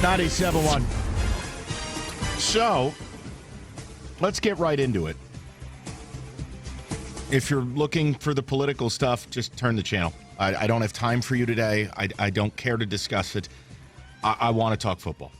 97.1. So, let's get right into it. If you're looking for the political stuff, just turn the channel. I don't have time for you today. I don't care to discuss it. I want to talk football.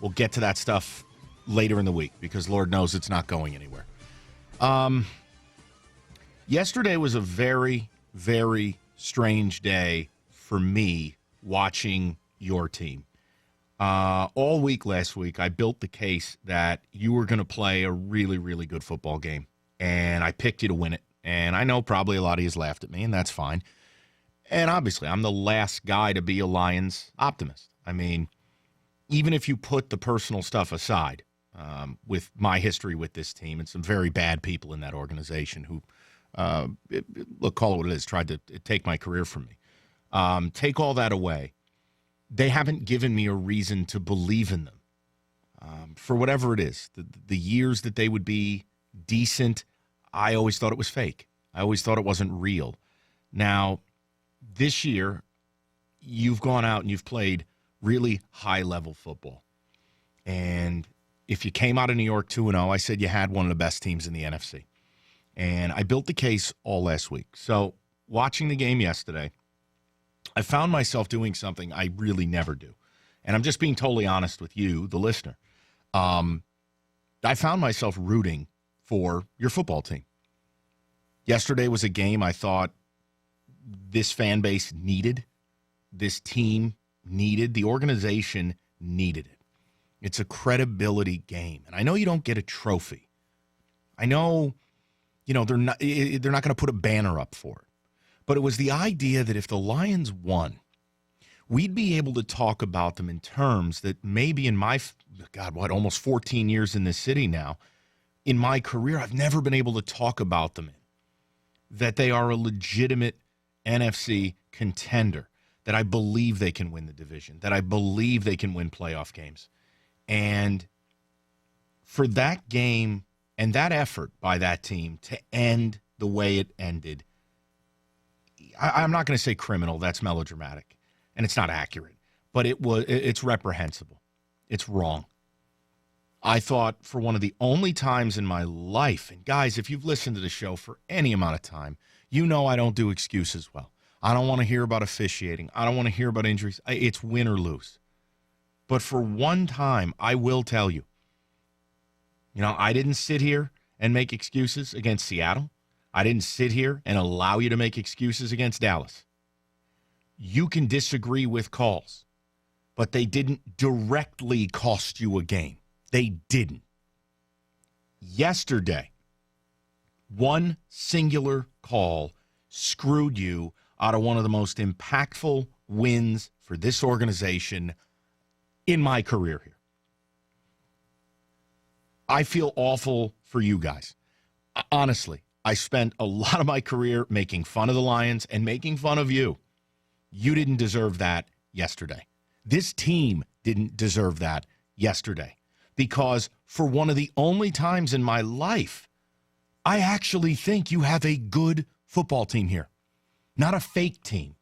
We'll get to that stuff later in the week because Lord knows it's not going anywhere. Yesterday was a very, very strange day for me watching your team. All week last week, I built the case that you were going to play a really, really good football game, and I picked you to win it. And I know probably a lot of you laughed at me, and that's fine. And obviously, I'm the last guy to be a Lions optimist. I mean, even if you put the personal stuff aside, with my history with this team and some very bad people in that organization who, look, call it what it is, tried to take my career from me. Take all that away. They haven't given me a reason to believe in them. For whatever it is, the years that they would be decent, I always thought it was fake. I always thought it wasn't real. Now, this year, you've gone out and you've played really high-level football. And if you came out of New York 2-0, I said you had one of the best teams in the NFC. And I built the case all last week. So watching the game yesterday, I found myself doing something I really never do. And I'm just being totally honest with you, the listener. I found myself rooting for your football team. Yesterday was a game I thought this fan base needed, this team needed, the organization needed it. It's a credibility game. And I know you don't get a trophy. I know, they're not going to put a banner up for it. But it was the idea that if the Lions won, we'd be able to talk about them in terms that maybe in my, almost 14 years in this city now, in my career, I've never been able to talk about them in. That they are a legitimate NFC contender, that I believe they can win the division, that I believe they can win playoff games. And for that game and that effort by that team to end the way it ended, I'm not going to say criminal. That's melodramatic, and it's not accurate. But it's reprehensible. It's wrong. I thought for one of the only times in my life, and guys, if you've listened to the show for any amount of time, you know I don't do excuses well. I don't want to hear about officiating. I don't want to hear about injuries. It's win or lose. But for one time, I will tell you, I didn't sit here and make excuses against Seattle. I didn't sit here and allow you to make excuses against Dallas. You can disagree with calls, but they didn't directly cost you a game. They didn't. Yesterday, one singular call screwed you out of one of the most impactful wins for this organization in my career here. I feel awful for you guys. Honestly, I spent a lot of my career making fun of the Lions and making fun of you. You didn't deserve that yesterday. This team didn't deserve that yesterday. Because for one of the only times in my life, I actually think you have a good football team here. Not a fake team.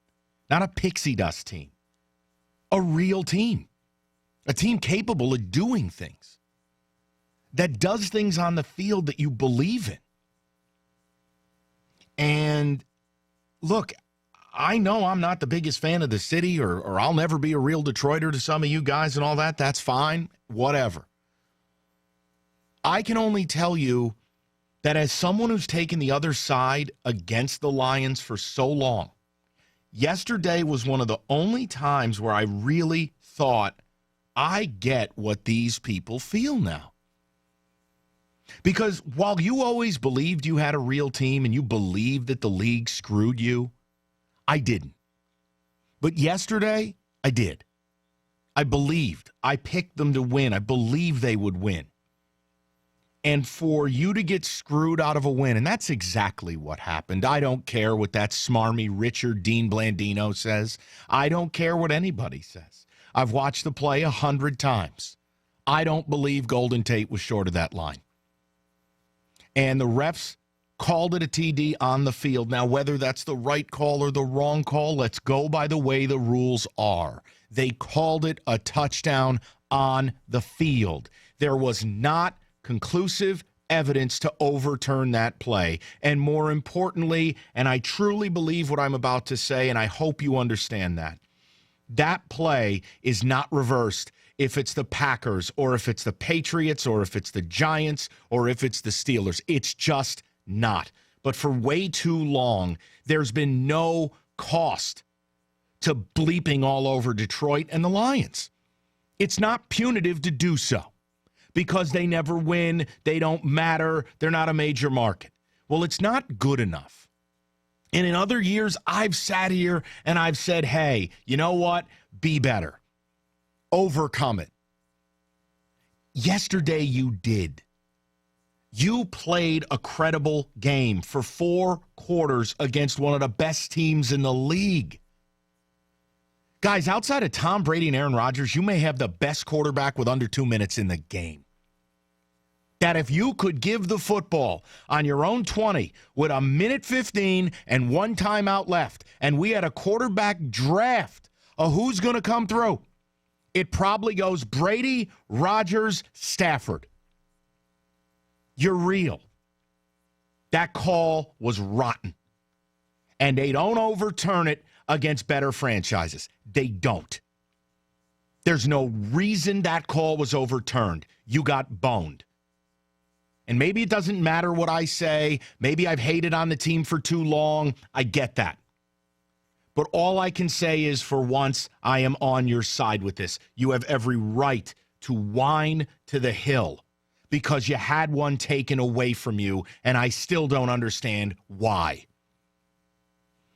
Not a pixie dust team. A real team. A team capable of doing things. That does things on the field that you believe in. And look, I know I'm not the biggest fan of the city or I'll never be a real Detroiter to some of you guys and all that. That's fine. Whatever. I can only tell you that as someone who's taken the other side against the Lions for so long, yesterday was one of the only times where I really thought, I get what these people feel now. Because while you always believed you had a real team and you believed that the league screwed you, I didn't. But yesterday, I did. I believed. I picked them to win. I believed they would win. And for you to get screwed out of a win, and that's exactly what happened. I don't care what that smarmy Richard Dean Blandino says. I don't care what anybody says. I've watched the play 100 times. I don't believe Golden Tate was short of that line. And the refs called it a TD on the field. Now, whether that's the right call or the wrong call, let's go by the way the rules are. They called it a touchdown on the field. There was not conclusive evidence to overturn that play. And more importantly, and I truly believe what I'm about to say, and I hope you understand that play is not reversed if it's the Packers or if it's the Patriots or if it's the Giants or if it's the Steelers. It's just not. But for way too long, there's been no cost to bleeping all over Detroit and the Lions. It's not punitive to do so because they never win, they don't matter, they're not a major market. Well, it's not good enough. And in other years, I've sat here and I've said, hey, you know what? Be better. Overcome it. Yesterday you did. You played a credible game for 4 quarters against one of the best teams in the league. Guys, outside of Tom Brady and Aaron Rodgers, you may have the best quarterback with under 2 minutes in the game. That if you could give the football on your own 20 with 1:15 and 1 timeout left, and we had a quarterback draft of who's going to come through, it probably goes Brady, Rodgers, Stafford. You're real. That call was rotten. And they don't overturn it against better franchises. They don't. There's no reason that call was overturned. You got boned. And maybe it doesn't matter what I say. Maybe I've hated on the team for too long. I get that. But all I can say is for once, I am on your side with this. You have every right to whine to the hill because you had one taken away from you, and I still don't understand why.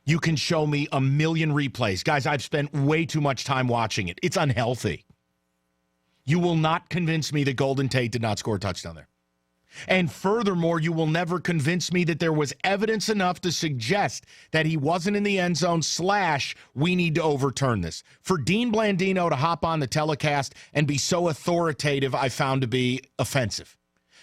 You can show me a million replays. Guys, I've spent way too much time watching it. It's unhealthy. You will not convince me that Golden Tate did not score a touchdown there. And furthermore, you will never convince me that there was evidence enough to suggest that he wasn't in the end zone / we need to overturn this. For Dean Blandino to hop on the telecast and be so authoritative, I found to be offensive.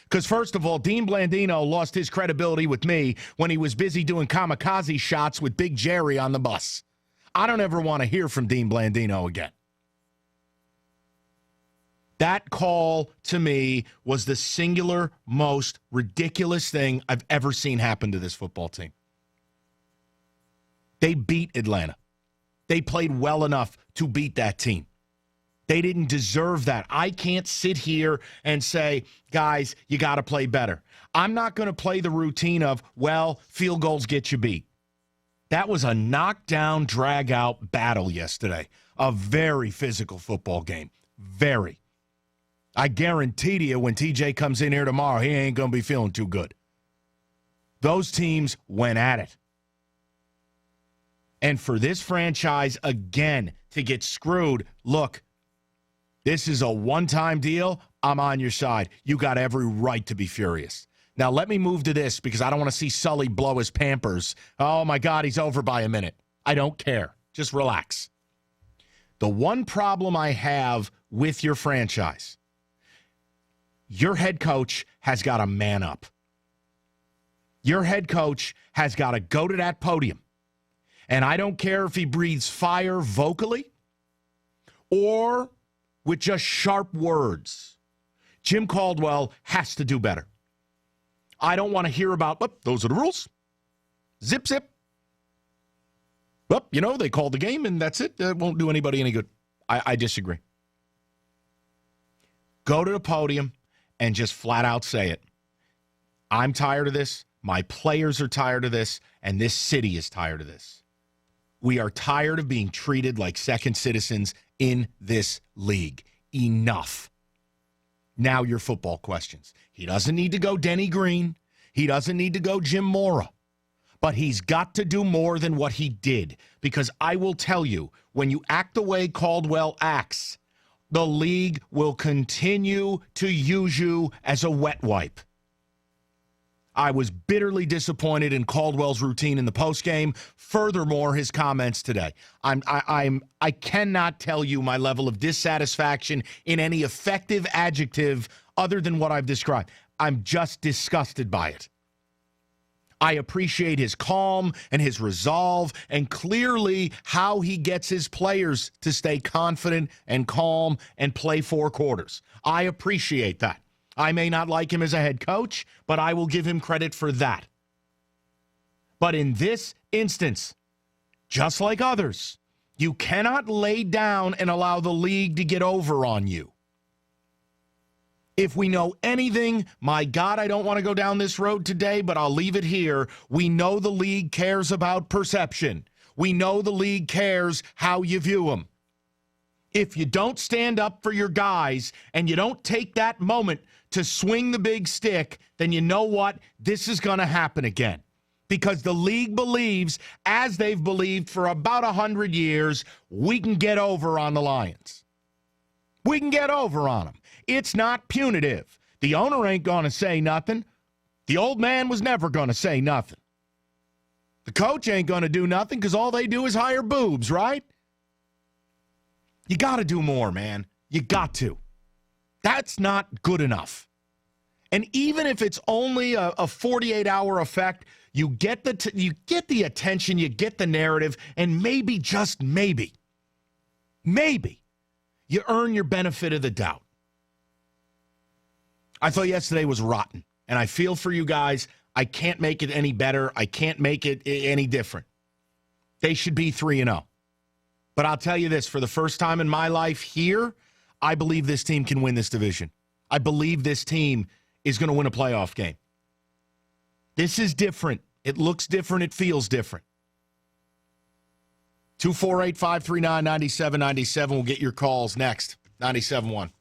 Because first of all, Dean Blandino lost his credibility with me when he was busy doing kamikaze shots with Big Jerry on the bus. I don't ever want to hear from Dean Blandino again. That call, to me, was the singular most ridiculous thing I've ever seen happen to this football team. They beat Atlanta. They played well enough to beat that team. They didn't deserve that. I can't sit here and say, guys, you got to play better. I'm not going to play the routine of, well, field goals get you beat. That was a knockdown, drag-out battle yesterday. A very physical football game. Very. I guarantee to you when TJ comes in here tomorrow, he ain't going to be feeling too good. Those teams went at it. And for this franchise, again, to get screwed, look, this is a one-time deal. I'm on your side. You got every right to be furious. Now, let me move to this because I don't want to see Sully blow his Pampers. Oh, my God, he's over by a minute. I don't care. Just relax. The one problem I have with your franchise, your head coach has got to man up. Your head coach has got to go to that podium. And I don't care if he breathes fire vocally or with just sharp words. Jim Caldwell has to do better. I don't want to hear about, those are the rules. Zip, zip. They called the game and that's it. It won't do anybody any good. I disagree. Go to the podium and just flat out say it. I'm tired of this. My players are tired of this. And this city is tired of this. We are tired of being treated like second citizens in this league. Enough. Now your football questions. He doesn't need to go Denny Green. He doesn't need to go Jim Mora. But he's got to do more than what he did. Because I will tell you, when you act the way Caldwell acts, the league will continue to use you as a wet wipe. I was bitterly disappointed in Caldwell's routine in the postgame. Furthermore, his comments today. I cannot tell you my level of dissatisfaction in any effective adjective other than what I've described. I'm just disgusted by it. I appreciate his calm and his resolve and clearly how he gets his players to stay confident and calm and play 4 quarters. I appreciate that. I may not like him as a head coach, but I will give him credit for that. But in this instance, just like others, you cannot lay down and allow the league to get over on you. If we know anything, my God, I don't want to go down this road today, but I'll leave it here. We know the league cares about perception. We know the league cares how you view them. If you don't stand up for your guys and you don't take that moment to swing the big stick, then you know what? This is going to happen again. Because the league believes, as they've believed for about 100 years, we can get over on the Lions. We can get over on them. It's not punitive. The owner ain't going to say nothing. The old man was never going to say nothing. The coach ain't going to do nothing because all they do is hire boobs, right? You got to do more, man. You got to. That's not good enough. And even if it's only a 48-hour effect, you get the attention, you get the narrative, and maybe, just maybe, you earn your benefit of the doubt. I thought yesterday was rotten, and I feel for you guys. I can't make it any better. I can't make it any different. They should be 3-0. But I'll tell you this, for the first time in my life here, I believe this team can win this division. I believe this team is going to win a playoff game. This is different. It looks different. It feels different. 248-539-9797. We'll get your calls next. 97.1.